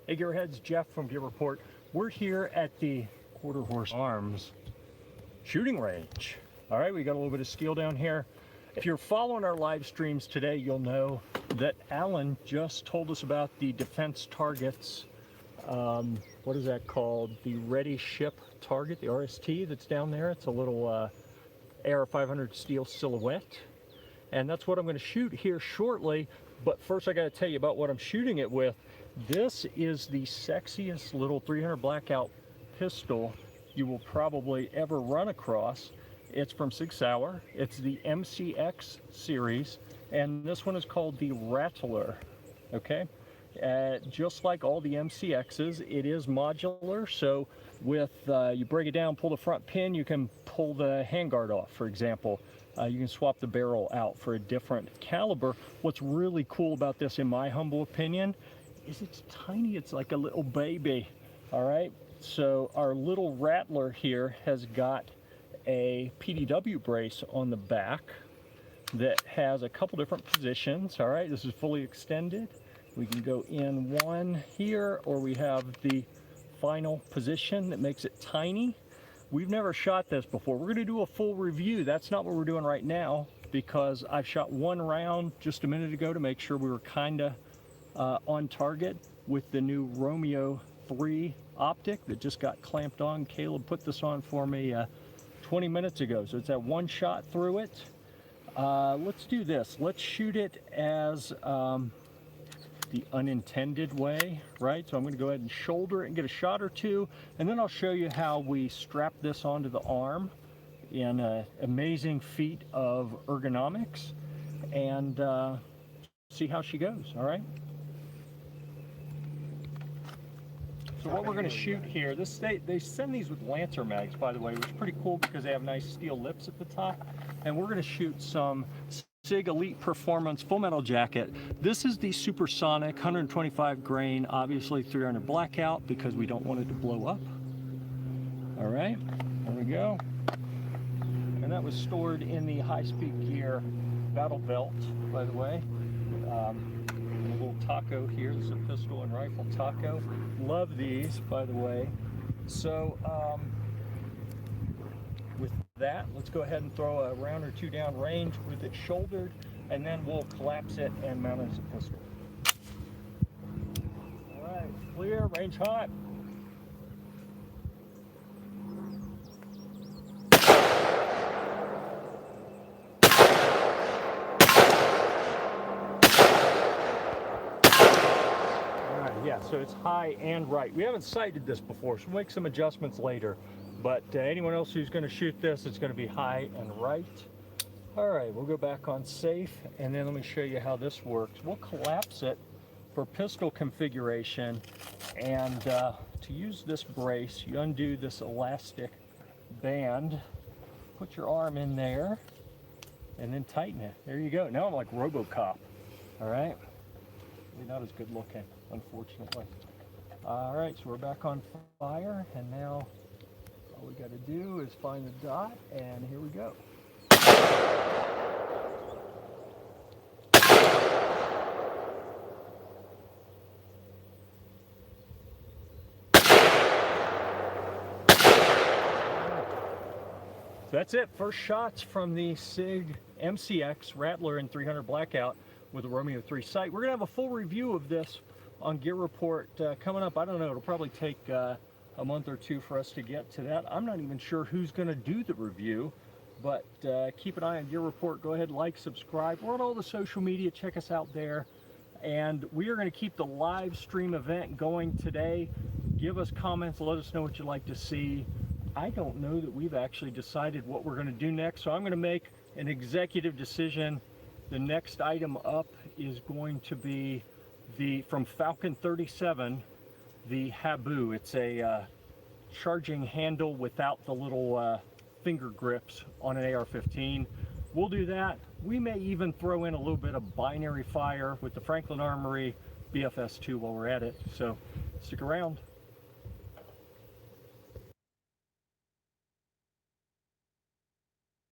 Hey Gearheads, Jeff from Gear Report. We're here at the Quarter Horse Arms shooting range. All right, we got a little bit of steel down here. If you're following our live streams today, you'll know that Alan just told us about the defense targets. What is that called? The Ready Ship target, the RST that's down there. It's a little AR500 steel silhouette. And that's what I'm going to shoot here shortly. But first I got to tell you about what I'm shooting it with. This is the sexiest little 300 blackout pistol you will probably ever run across. It's from SIG SAUER. It's the MCX series, and this one is called the Rattler. Okay, just like all the MCXs, it is modular. So with you break it down, pull the front pin, you can pull the handguard off, for example. You can swap the barrel out for a different caliber. What's really cool about this, in my humble opinion, is it's tiny. It's like a little baby. All right, so our little Rattler here has got a PDW brace on the back that has a couple different positions. All right, this is fully extended. We can go in one here, or we have the final position that makes it tiny. We've never shot this before. We're going to do a full review. That's not what we're doing right now, because I've shot one round just a minute ago to make sure we were kind of on target with the new ROMEO3 optic that just got clamped on. Caleb put this on for me 20 minutes ago, so it's that one shot through it. Let's do this. Let's shoot it as the unintended way, right? So I'm going to go ahead and shoulder it and get a shot or two, and then I'll show you how we strap this onto the arm in an amazing feat of ergonomics, and see how she goes. All right. So what we're going to shoot here, they send these with Lancer mags, by the way, which is pretty cool because they have nice steel lips at the top. And we're going to shoot some SIG Elite Performance Full Metal Jacket. This is the supersonic 125 grain, obviously 300 blackout because we don't want it to blow up. All right, there we go. And that was stored in the high-speed gear battle belt, by the way. A little taco here. This is a pistol and rifle taco. Love these, by the way. So with that, let's go ahead and throw a round or two down range with it shouldered, and then we'll collapse it and mount it as a pistol. All right, clear, range hot. Yeah, so it's high and right. We haven't sighted this before, so we'll make some adjustments later. But anyone else who's going to shoot this, it's going to be high and right. All right, we'll go back on safe, and then let me show you how this works. We'll collapse it for pistol configuration, and to use this brace, you undo this elastic band, put your arm in there, and then tighten it. There you go. Now I'm like RoboCop. All right. Not as good looking, unfortunately. All right, so we're back on fire, and now all we got to do is find the dot, and here we go. So that's it. First shots from the SIG MCX Rattler in 300 blackout with a ROMEO3 sight. We're going to have a full review of this on Gear Report coming up. I don't know, it'll probably take a month or two for us to get to that. I'm not even sure who's going to do the review, but keep an eye on Gear Report. Go ahead, like, subscribe. We're on all the social media. Check us out there. And we are going to keep the live stream event going today. Give us comments. Let us know what you'd like to see. I don't know that we've actually decided what we're going to do next, so I'm going to make an executive decision. The next item up is going to be from Falcon 37, the Habu. It's a charging handle without the little finger grips on an AR-15. We'll do that. We may even throw in a little bit of binary fire with the Franklin Armory BFS2 while we're at it. So stick around.